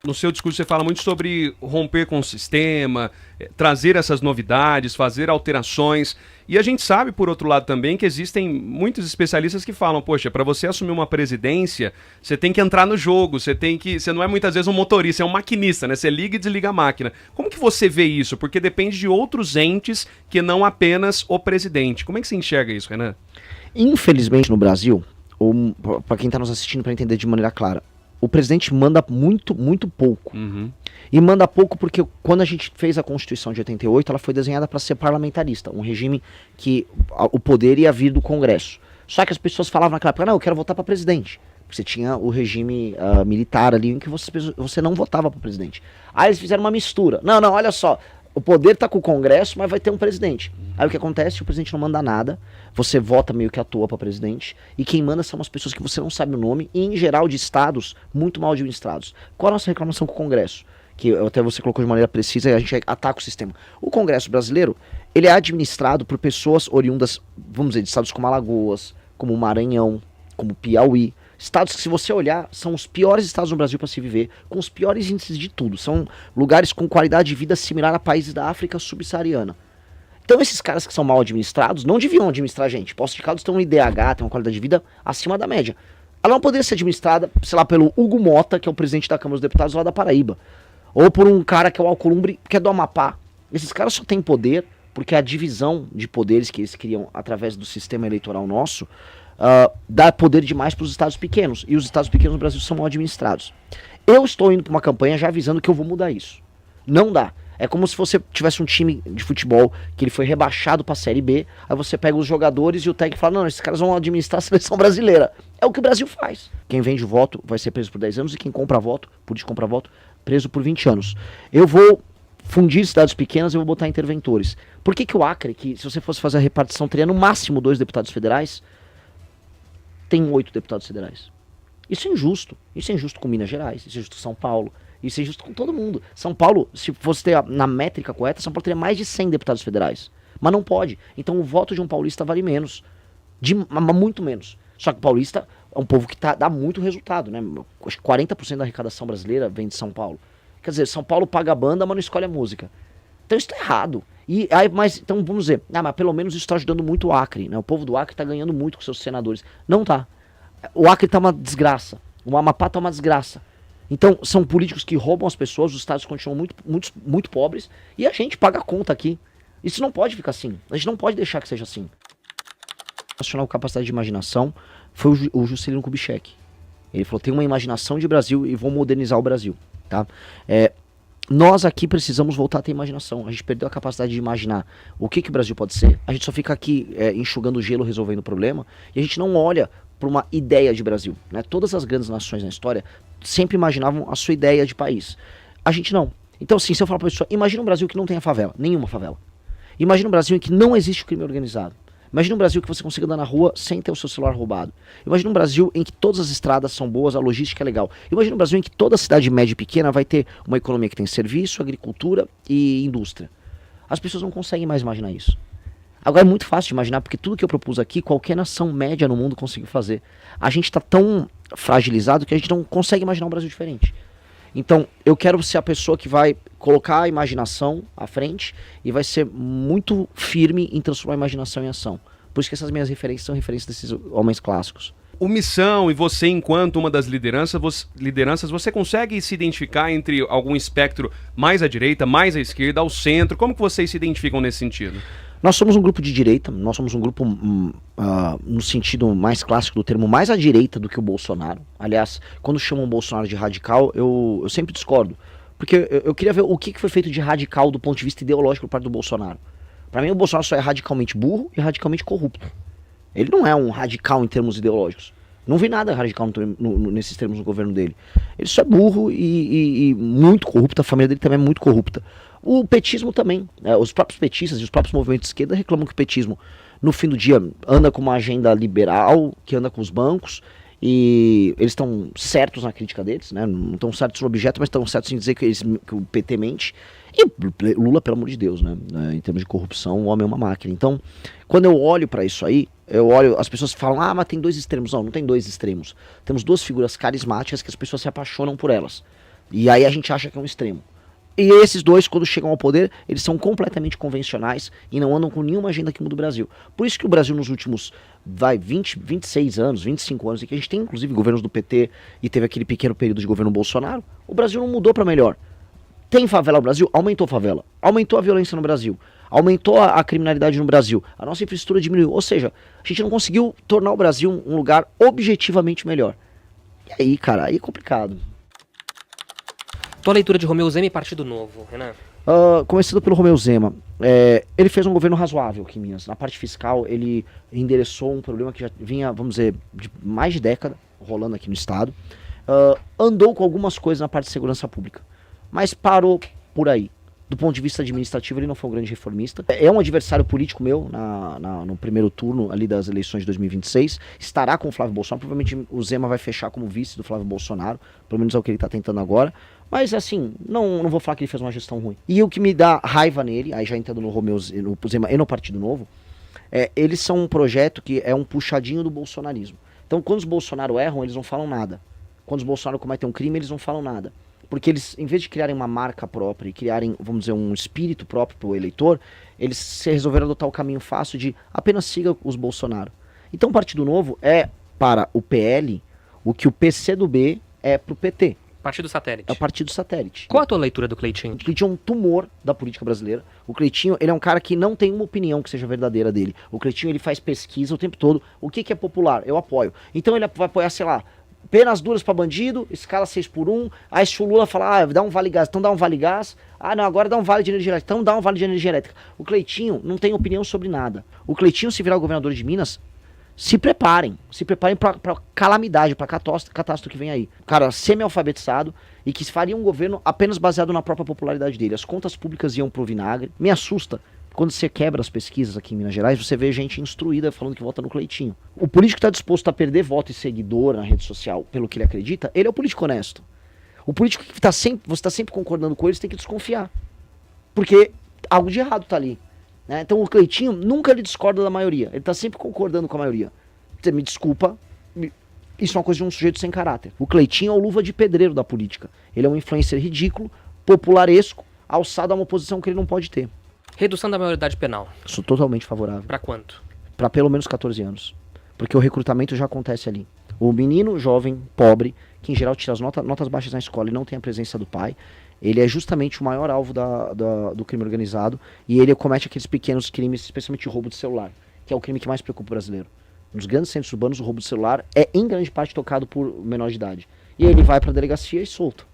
No seu discurso você fala muito sobre romper com o sistema, trazer essas novidades, fazer alterações. E a gente sabe, por outro lado, também que existem muitos especialistas que falam, poxa, para você assumir uma presidência, você tem que entrar no jogo, você não é muitas vezes um motorista, é um maquinista, né? Você liga e desliga a máquina. Como que você vê isso? Porque depende de outros entes que não apenas o presidente. Como é que você enxerga isso, Renan? Infelizmente no Brasil, para quem está nos assistindo para entender de maneira clara, o presidente manda muito pouco. Uhum. E manda pouco porque quando a gente fez a Constituição de 88, ela foi desenhada para ser parlamentarista, um regime que o poder ia vir do Congresso. Só que as pessoas falavam naquela época, não, eu quero votar para presidente. Porque você tinha o regime militar ali em que você não votava para presidente. Aí eles fizeram uma mistura. Não, olha só, o poder tá com o Congresso, mas vai ter um presidente. Aí o que acontece? O presidente não manda nada, você vota meio que à toa para presidente, e quem manda são as pessoas que você não sabe o nome, e em geral de estados muito mal administrados. Qual a nossa reclamação com o Congresso? Que até você colocou de maneira precisa e a gente ataca o sistema. O Congresso brasileiro, ele é administrado por pessoas oriundas, vamos dizer, de estados como Alagoas, como Maranhão, como Piauí. Estados que, se você olhar, são os piores estados no Brasil para se viver, com os piores índices de tudo. São lugares com qualidade de vida similar a países da África subsaariana. Então esses caras que são mal administrados não deviam administrar a gente. Poços de Caldas tem um IDH, tem uma qualidade de vida acima da média. Ela não poderia ser administrada, sei lá, pelo Hugo Mota, que é o presidente da Câmara dos Deputados lá da Paraíba. Ou por um cara que é o Alcolumbre, que é do Amapá. Esses caras só têm poder porque a divisão de poderes que eles criam através do sistema eleitoral nosso dá poder demais para os estados pequenos. E os estados pequenos no Brasil são mal administrados. Eu estou indo para uma campanha já avisando que eu vou mudar isso. Não dá. É como se você tivesse um time de futebol que ele foi rebaixado para a Série B, aí você pega os jogadores e o técnico fala, não, esses caras vão administrar a seleção brasileira. É o que o Brasil faz. Quem vende o voto vai ser preso por 10 anos e quem compra voto, político compra voto, preso por 20 anos. Eu vou fundir cidades pequenas e vou botar interventores. Por que o Acre, que se você fosse fazer a repartição, teria no máximo 2 deputados federais, tem 8 deputados federais? Isso é injusto. Isso é injusto com Minas Gerais, isso é injusto com São Paulo, isso é injusto com todo mundo. São Paulo, se fosse ter na métrica correta, São Paulo teria mais de 100 deputados federais. Mas não pode. Então o voto de um paulista vale menos. Muito menos. Só que o paulista é um povo que dá muito resultado, né? Acho que 40% da arrecadação brasileira vem de São Paulo. Quer dizer, São Paulo paga a banda, mas não escolhe a música. Então isso tá errado. E aí, então vamos dizer, mas pelo menos isso está ajudando muito o Acre, né? O povo do Acre tá ganhando muito com seus senadores. Não tá. O Acre tá uma desgraça. O Amapá tá uma desgraça. Então são políticos que roubam as pessoas, os estados continuam muito pobres e a gente paga a conta aqui. Isso não pode ficar assim. A gente não pode deixar que seja assim. Nacional Capacidade de Imaginação foi o Juscelino Kubitschek. Ele falou, tem uma imaginação de Brasil e vou modernizar o Brasil, tá? Nós aqui precisamos voltar a ter imaginação. A gente perdeu a capacidade de imaginar o que o Brasil pode ser. A gente só fica aqui enxugando gelo, resolvendo o problema, e a gente não olha para uma ideia de Brasil, né? Todas as grandes nações na história sempre imaginavam a sua ideia de país. A gente não. Então assim, se eu falar para a pessoa, imagina um Brasil que não tenha favela, nenhuma favela. Imagina um Brasil em que não existe o crime organizado. Imagina um Brasil que você consiga andar na rua sem ter o seu celular roubado. Imagina um Brasil em que todas as estradas são boas, a logística é legal. Imagina um Brasil em que toda cidade média e pequena vai ter uma economia que tem serviço, agricultura e indústria. As pessoas não conseguem mais imaginar isso. Agora é muito fácil de imaginar, porque tudo que eu propus aqui, qualquer nação média no mundo conseguiu fazer. A gente está tão fragilizado que a gente não consegue imaginar um Brasil diferente. Então, eu quero ser a pessoa que vai colocar a imaginação à frente e vai ser muito firme em transformar a imaginação em ação. Por isso que essas minhas referências são referências desses homens clássicos. O Missão e você, enquanto uma das lideranças, você consegue se identificar entre algum espectro mais à direita, mais à esquerda, ao centro? Como que vocês se identificam nesse sentido? Nós somos um grupo de direita, nós somos um grupo, no sentido mais clássico do termo, mais à direita do que o Bolsonaro. Aliás, quando chamam o Bolsonaro de radical, eu sempre discordo. Porque eu queria ver o que foi feito de radical do ponto de vista ideológico por parte do Bolsonaro. Para mim, o Bolsonaro só é radicalmente burro e radicalmente corrupto. Ele não é um radical em termos ideológicos. Não vi nada radical nesses termos no governo dele. Ele só é burro e muito corrupto, a família dele também é muito corrupta. O petismo também, os próprios petistas e os próprios movimentos de esquerda reclamam que o petismo, no fim do dia, anda com uma agenda liberal, que anda com os bancos, e eles estão certos na crítica deles, né? Não estão certos no objeto, mas estão certos em dizer que o PT mente. E Lula, pelo amor de Deus, né? Em termos de corrupção, o homem é uma máquina. Então, quando eu olho para isso aí, as pessoas falam, mas tem dois extremos. Não tem dois extremos. Temos duas figuras carismáticas que as pessoas se apaixonam por elas. E aí a gente acha que é um extremo. E esses dois, quando chegam ao poder, eles são completamente convencionais e não andam com nenhuma agenda que muda o Brasil. Por isso que o Brasil nos últimos, 26 anos, 25 anos, e que a gente tem inclusive governos do PT e teve aquele pequeno período de governo Bolsonaro, o Brasil não mudou para melhor. Tem favela no Brasil? Aumentou a favela. Aumentou a violência no Brasil. Aumentou a criminalidade no Brasil. A nossa infraestrutura diminuiu. Ou seja, a gente não conseguiu tornar o Brasil um lugar objetivamente melhor. E aí, cara, aí é complicado. Tua leitura de Romeu Zema e Partido Novo, Renan? Começando pelo Romeu Zema, ele fez um governo razoável aqui em Minas. Na parte fiscal, ele endereçou um problema que já vinha, vamos dizer, de mais de década rolando aqui no estado. Andou com algumas coisas na parte de segurança pública, mas parou por aí. Do ponto de vista administrativo, ele não foi um grande reformista. É um adversário político meu no primeiro turno ali das eleições de 2026. Estará com o Flávio Bolsonaro. Provavelmente o Zema vai fechar como vice do Flávio Bolsonaro. Pelo menos é o que ele está tentando agora. Mas assim, não vou falar que ele fez uma gestão ruim. E o que me dá raiva nele, aí já entrando no Romeu, no Zema e no Partido Novo, eles são um projeto que é um puxadinho do bolsonarismo. Então quando os Bolsonaro erram, eles não falam nada. Quando os Bolsonaro cometem um crime, eles não falam nada. Porque eles, em vez de criarem uma marca própria e criarem, vamos dizer, um espírito próprio para o eleitor, eles se resolveram adotar o caminho fácil de apenas siga os Bolsonaro. Então o Partido Novo é para o PL o que o PCdoB é para o PT. Partido satélite. É o partido satélite. Qual a tua leitura do Cleitinho? O Cleitinho é um tumor da política brasileira. O Cleitinho, ele é um cara que não tem uma opinião que seja verdadeira dele. O Cleitinho, ele faz pesquisa o tempo todo. O que é popular? Eu apoio. Então ele vai apoiar, sei lá, penas duras pra bandido, escala 6x1. Aí se o Lula falar, dá um vale gás, então dá um vale gás. Ah, não, agora dá um vale de energia elétrica, então dá um vale de energia elétrica. O Cleitinho não tem opinião sobre nada. O Cleitinho, se virar o governador de Minas, se preparem pra calamidade, pra catástrofe que vem aí. Cara, semi-alfabetizado e que faria um governo apenas baseado na própria popularidade dele. As contas públicas iam pro vinagre. Me assusta. Quando você quebra as pesquisas aqui em Minas Gerais, você vê gente instruída falando que vota no Cleitinho. O político que está disposto a perder voto e seguidor na rede social pelo que ele acredita, ele é o político honesto. O político que você está sempre concordando com ele, você tem que desconfiar. Porque algo de errado está ali. Né? Então o Cleitinho nunca ele discorda da maioria. Ele está sempre concordando com a maioria. Você me desculpa, isso é uma coisa de um sujeito sem caráter. O Cleitinho é o luva de pedreiro da política. Ele é um influencer ridículo, popularesco, alçado a uma posição que ele não pode ter. Redução da maioridade penal. Sou totalmente favorável. Pra quanto? Pra pelo menos 14 anos. Porque o recrutamento já acontece ali. O menino jovem, pobre, que em geral tira as notas baixas na escola e não tem a presença do pai, ele é justamente o maior alvo do crime organizado e ele comete aqueles pequenos crimes, especialmente o roubo de celular, que é o crime que mais preocupa o brasileiro. Nos grandes centros urbanos, o roubo de celular é em grande parte tocado por menor de idade. E aí ele vai pra delegacia e solto.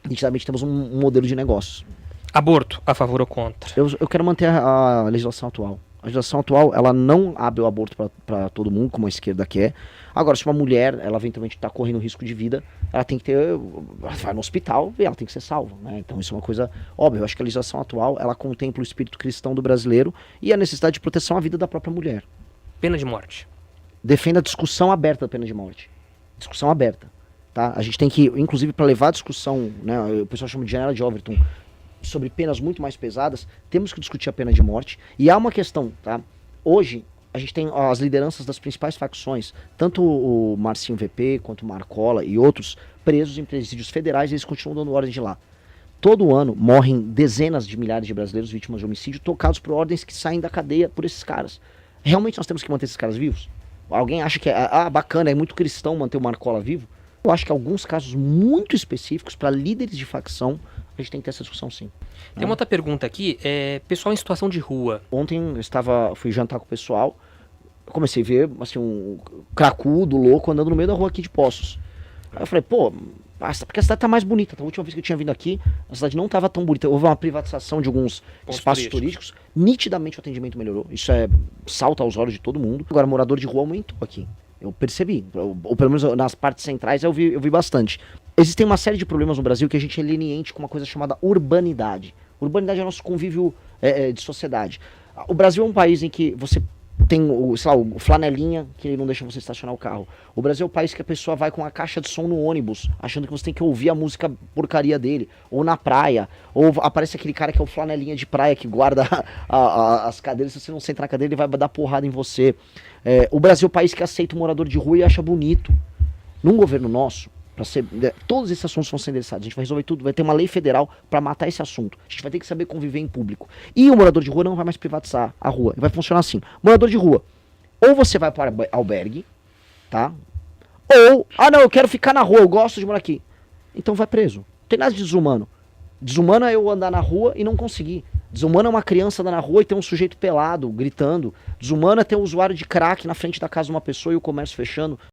Nitidamente temos um modelo de negócio. Aborto, a favor ou contra? Eu quero manter a legislação atual. A legislação atual, ela não abre o aborto para todo mundo, como a esquerda quer. Agora, se uma mulher, ela eventualmente está correndo risco de vida, ela tem que ter... Ela vai no hospital e ela tem que ser salva, né? Então isso é uma coisa óbvia. Eu acho que a legislação atual, ela contempla o espírito cristão do brasileiro e a necessidade de proteção à vida da própria mulher. Pena de morte. Defenda a discussão aberta da pena de morte. Discussão aberta. Tá? A gente tem que, inclusive, para levar a discussão, né, o pessoal chama de janela de Overton, sobre penas muito mais pesadas, temos que discutir a pena de morte. E há uma questão, tá? Hoje, a gente tem as lideranças das principais facções, tanto o Marcinho VP, quanto o Marcola e outros, presos em presídios federais, e eles continuam dando ordem de lá. Todo ano morrem dezenas de milhares de brasileiros vítimas de homicídio, tocados por ordens que saem da cadeia por esses caras. Realmente nós temos que manter esses caras vivos? Alguém acha que é bacana, é muito cristão manter o Marcola vivo? Eu acho que alguns casos muito específicos, para líderes de facção, a gente tem que ter essa discussão sim. Tem uma outra pergunta aqui, pessoal em situação de rua. Ontem eu fui jantar com o pessoal, comecei a ver assim, um cracudo, louco, andando no meio da rua aqui de Poços. Aí eu falei, pô, porque a cidade tá mais bonita. A última vez que eu tinha vindo aqui, a cidade não tava tão bonita. Houve uma privatização de alguns espaços turísticos. Nitidamente o atendimento melhorou. Isso salta aos olhos de todo mundo. Agora, morador de rua aumentou aqui. Eu percebi, ou pelo menos nas partes centrais eu vi bastante. Existem uma série de problemas no Brasil que a gente é leniente com uma coisa chamada urbanidade. Urbanidade é nosso convívio de sociedade. O Brasil é um país em que você tem o flanelinha, que ele não deixa você estacionar o carro. O Brasil é o país que a pessoa vai com a caixa de som no ônibus, achando que você tem que ouvir a música porcaria dele. Ou na praia, ou aparece aquele cara que é o flanelinha de praia, que guarda as cadeiras. Se você não sentar na cadeira, ele vai dar porrada em você. O Brasil é o país que aceita o morador de rua e acha bonito. Num governo nosso, Todos esses assuntos vão ser endereçados. A gente vai resolver tudo. Vai ter uma lei federal para matar esse assunto. A gente vai ter que saber conviver em público. E o morador de rua não vai mais privatizar a rua. Vai funcionar assim. Morador de rua. Ou você vai para albergue, tá? Ou, não, eu quero ficar na rua, eu gosto de morar aqui. Então vai preso. Não tem nada de desumano. Desumano é eu andar na rua e não conseguir. Desumano é uma criança andar na rua e ter um sujeito pelado, gritando. Desumano é ter um usuário de crack na frente da casa de uma pessoa e o comércio fechando.